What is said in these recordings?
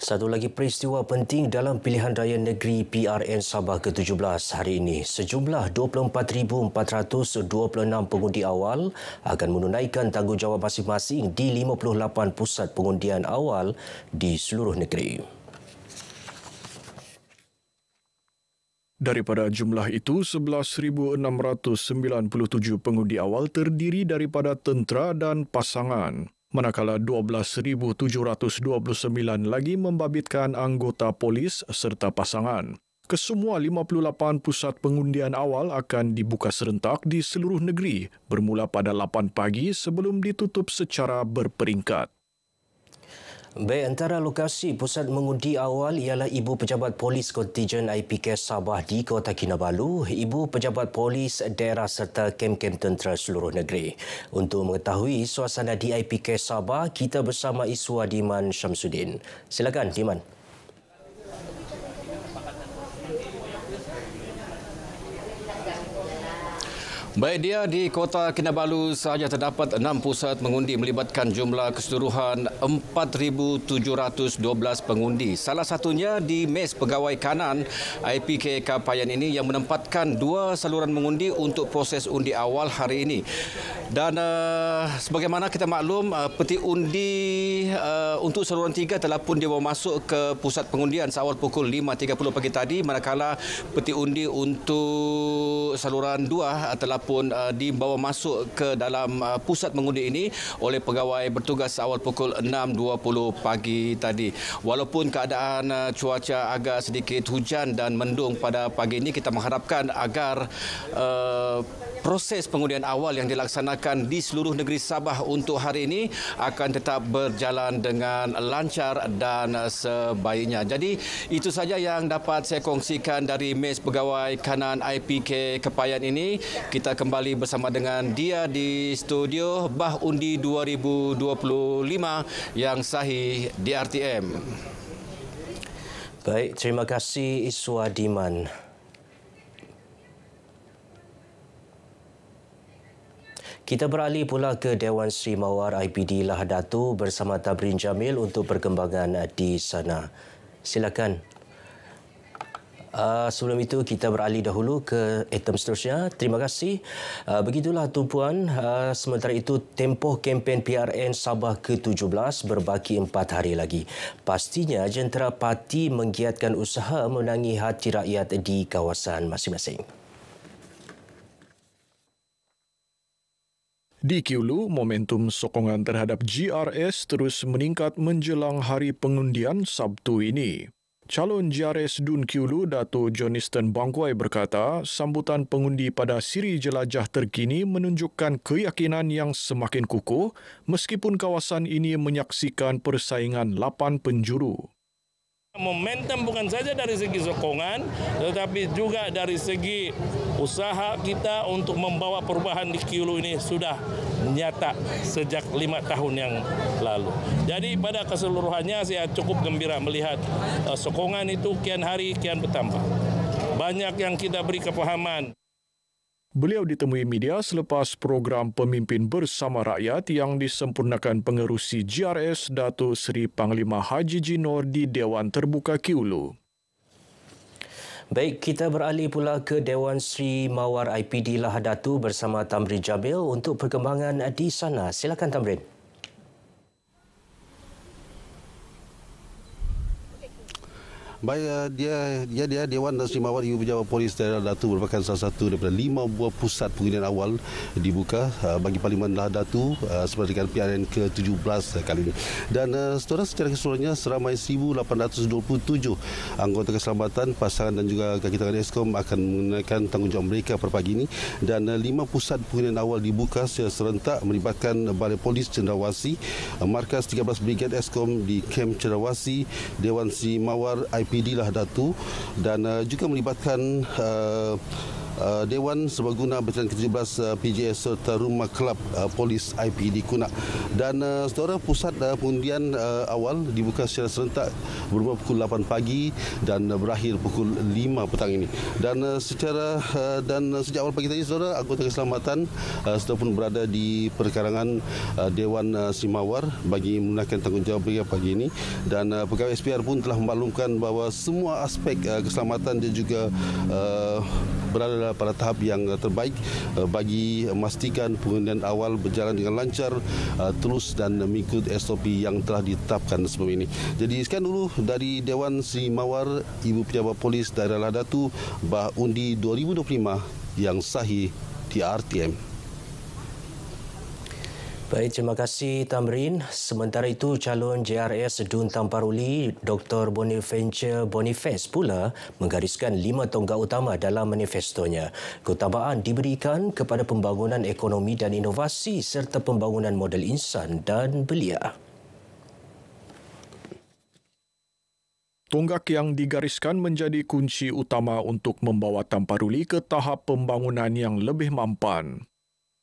Satu lagi peristiwa penting dalam pilihan raya negeri PRN Sabah ke-17 hari ini. Sejumlah 24,426 pengundi awal akan menunaikan tanggungjawab masing-masing di 58 pusat pengundian awal di seluruh negeri. Daripada jumlah itu, 11,697 pengundi awal terdiri daripada tentera dan pasangan, manakala 12,729 lagi membabitkan anggota polis serta pasangan. Kesemua 58 pusat pengundian awal akan dibuka serentak di seluruh negeri bermula pada 8 pagi sebelum ditutup secara berperingkat. Baik, antara lokasi pusat mengundi awal ialah Ibu Pejabat Polis Kontijen IPK Sabah di Kota Kinabalu, Ibu Pejabat Polis Daerah serta kem-kem tentera seluruh negeri. Untuk mengetahui suasana di IPK Sabah, kita bersama Iswa Diman Syamsuddin. Silakan, Diman. Baik, dia di Kota Kinabalu sahaja terdapat 6 pusat mengundi melibatkan jumlah keseluruhan 4,712 pengundi. Salah satunya di Mes Pegawai Kanan IPK Kapayan ini yang menempatkan 2 saluran mengundi untuk proses undi awal hari ini. Dan sebagaimana kita maklum, peti undi untuk saluran 3 telah pun dibawa masuk ke pusat pengundian seawal pukul 5.30 pagi tadi, manakala peti undi untuk saluran 2 telah pun dibawa masuk ke dalam pusat mengundi ini oleh pegawai bertugas awal pukul 6.20 pagi tadi. Walaupun keadaan cuaca agak sedikit hujan dan mendung pada pagi ini, kita mengharapkan agar proses pengundian awal yang dilaksanakan di seluruh negeri Sabah untuk hari ini akan tetap berjalan dengan lancar dan sebaiknya. Jadi itu saja yang dapat saya kongsikan dari Mes Pegawai Kanan IPK Kepayan ini. Kita kembali bersama dengan dia di studio Bah Undi 2025 yang sahih di RTM. Baik, terima kasih Iswa Diman. Kita beralih pula ke Dewan Sri Mawar IPD Lahad Datu bersama Tabrin Jamil untuk perkembangan di sana. Silakan. Sebelum itu, kita beralih dahulu ke item seterusnya. Terima kasih. Begitulah tumpuan. Sementara itu, tempoh kempen PRN Sabah ke-17 berbaki 4 hari lagi. Pastinya, jentera parti menggiatkan usaha menangi hati rakyat di kawasan masing-masing. Di Kiulu, momentum sokongan terhadap GRS terus meningkat menjelang hari pengundian Sabtu ini. Calon GRS Dun Kiulu, Dato' Johniston Bangkuai berkata, sambutan pengundi pada siri jelajah terkini menunjukkan keyakinan yang semakin kukuh meskipun kawasan ini menyaksikan persaingan 8 penjuru. Momentum bukan saja dari segi sokongan, tetapi juga dari segi usaha kita untuk membawa perubahan di Kiulu ini sudah nyata sejak 5 tahun yang lalu. Jadi pada keseluruhannya saya cukup gembira melihat sokongan itu kian hari kian bertambah. Banyak yang kita beri kepahaman. Beliau ditemui media selepas program Pemimpin Bersama Rakyat yang disempurnakan pengerusi GRS Dato' Seri Panglima Haji Jinor di Dewan Terbuka Kiulu. Baik, kita beralih pula ke Dewan Sri Mawar IPD Lahad Datu bersama Tamrin Jamil untuk perkembangan di sana. Silakan Tamrin. Baik, dia Dewan Sri Mawar Ibu Pejabat Polis Daerah Datu merupakan salah satu daripada 5 buah pusat pengundian awal dibuka bagi Parlimen Lahad Datu seperti dengan PRN ke-17 kali ini. Dan secara keseluruhannya seramai 1,827 anggota keselamatan, pasangan dan juga kaki tangan Eskom akan menunaikan tanggungjawab mereka pada pagi ini. Dan 5 pusat pengundian awal dibuka secara serentak melibatkan Balai Polis Cendrawasih, Markas 13 Brigad Eskom di Kem Cendrawasih, Dewan Sri Mawar IPD Lahad Datu dan juga melibatkan Dewan Serbaguna Batalion ke-17 PJS serta Rumah Kelab Polis IP di Kunak. Dan saudara, pusat pengundian awal dibuka secara serentak bermula pukul 8 pagi dan berakhir pukul 5 petang ini. Dan sejak awal pagi tadi, saudara, anggota keselamatan sudah pun berada di perkarangan Dewan Simawar bagi menunaikan tanggungjawab mereka pagi ini. Dan pegawai SPR pun telah memaklumkan bahawa semua aspek keselamatan dan juga berada pada tahap yang terbaik bagi memastikan pengundian awal berjalan dengan lancar, terus dan mengikut SOP yang telah ditetapkan sebelum ini. Jadi sekian dulu dari Dewan Simawar, Ibu Pejabat Polis Daerah Lahadatu, bah undi 2025 yang sahih di RTM. Baik, terima kasih Tamrin. Sementara itu, calon JRS Dun Tamparuli, Dr. Boniface pula menggariskan 5 tonggak utama dalam manifestonya. Keutamaan diberikan kepada pembangunan ekonomi dan inovasi serta pembangunan modal insan dan belia. Tonggak yang digariskan menjadi kunci utama untuk membawa Tamparuli ke tahap pembangunan yang lebih mampan.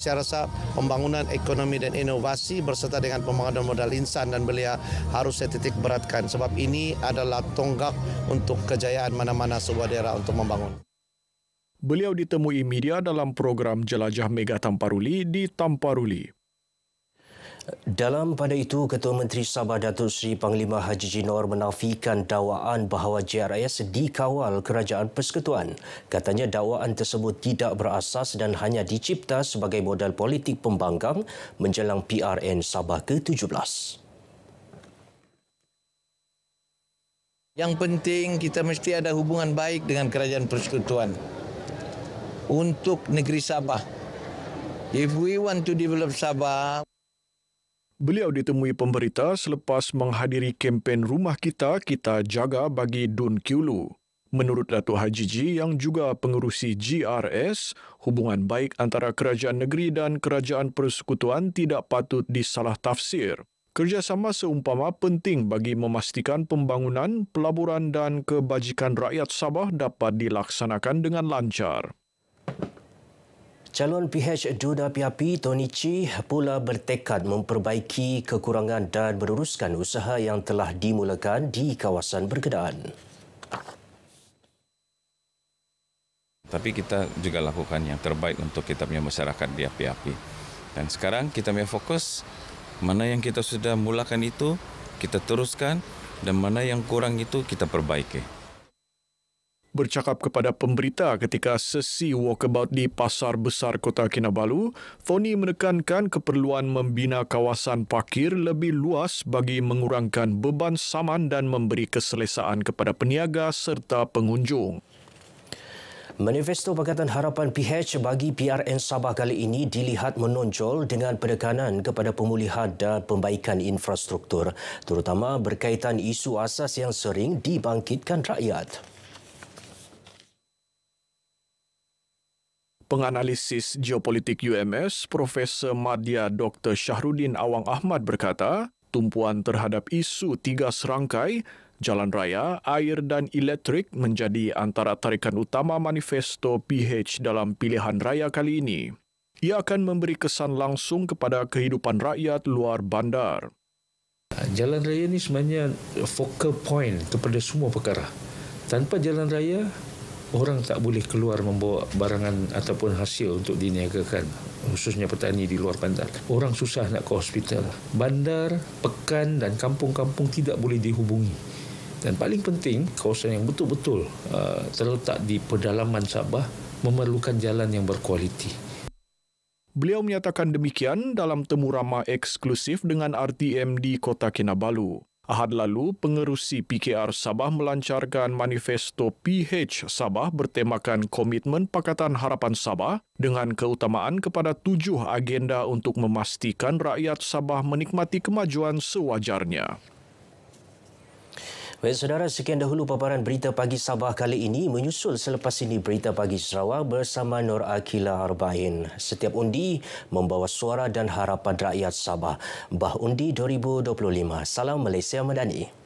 Saya rasa pembangunan ekonomi dan inovasi berserta dengan pembangunan modal insan dan belia harus saya titik beratkan sebab ini adalah tonggak untuk kejayaan mana-mana sebuah daerah untuk membangun. Beliau ditemui media dalam program Jelajah Mega Tamparuli di Tamparuli. Dalam pada itu, Ketua Menteri Sabah Datuk Seri Panglima Haji Jinor menafikan dakwaan bahawa JRS dikawal Kerajaan Persekutuan. Katanya dakwaan tersebut tidak berasas dan hanya dicipta sebagai modal politik pembangkang menjelang PRN Sabah ke-17. Yang penting kita mesti ada hubungan baik dengan Kerajaan Persekutuan untuk negeri Sabah. If we want to develop Sabah. Beliau ditemui pemberita selepas menghadiri kempen Rumah Kita, Kita Jaga bagi Dun Kyulu. Menurut Datuk Haji Ji yang juga pengerusi GRS, hubungan baik antara kerajaan negeri dan kerajaan persekutuan tidak patut disalah tafsir. Kerjasama seumpama penting bagi memastikan pembangunan, pelaburan dan kebajikan rakyat Sabah dapat dilaksanakan dengan lancar. Calon PH Duda PAP Tony Chi pula bertekad memperbaiki kekurangan dan meneruskan usaha yang telah dimulakan di kawasan berkenaan. Tapi kita juga lakukan yang terbaik untuk kita punya masyarakat di api-api. Dan sekarang kita punya fokus, mana yang kita sudah mulakan itu, kita teruskan dan mana yang kurang itu kita perbaiki. Bercakap kepada pemberita ketika sesi walkabout di Pasar Besar Kota Kinabalu, Tony menekankan keperluan membina kawasan parkir lebih luas bagi mengurangkan beban saman dan memberi keselesaan kepada peniaga serta pengunjung. Manifesto Pakatan Harapan PH bagi PRN Sabah kali ini dilihat menonjol dengan penekanan kepada pemulihan dan pembaikan infrastruktur, terutama berkaitan isu asas yang sering dibangkitkan rakyat. Penganalisis geopolitik UMS, Profesor Madya Dr. Syahrudin Awang Ahmad berkata, tumpuan terhadap isu 3 serangkai, jalan raya, air dan elektrik menjadi antara tarikan utama manifesto PH dalam pilihan raya kali ini. Ia akan memberi kesan langsung kepada kehidupan rakyat luar bandar. Jalan raya ini sebenarnya focal point kepada semua perkara. Tanpa jalan raya, orang tak boleh keluar membawa barangan ataupun hasil untuk diniagakan, khususnya petani di luar bandar. Orang susah nak ke hospital. Bandar, pekan dan kampung-kampung tidak boleh dihubungi. Dan paling penting, kawasan yang betul-betul terletak di pedalaman Sabah memerlukan jalan yang berkualiti. Beliau menyatakan demikian dalam temu ramah eksklusif dengan RTM di Kota Kinabalu. Ahad lalu, pengerusi PKR Sabah melancarkan manifesto PH Sabah bertemakan Komitmen Pakatan Harapan Sabah dengan keutamaan kepada 7 agenda untuk memastikan rakyat Sabah menikmati kemajuan sewajarnya. Baik, saudara, sekian dahulu paparan berita pagi Sabah kali ini. Menyusul selepas ini berita pagi Sarawak bersama Nur Akila Arbain. Setiap undi membawa suara dan harapan rakyat Sabah. Bah Undi 2025. Salam Malaysia Madani.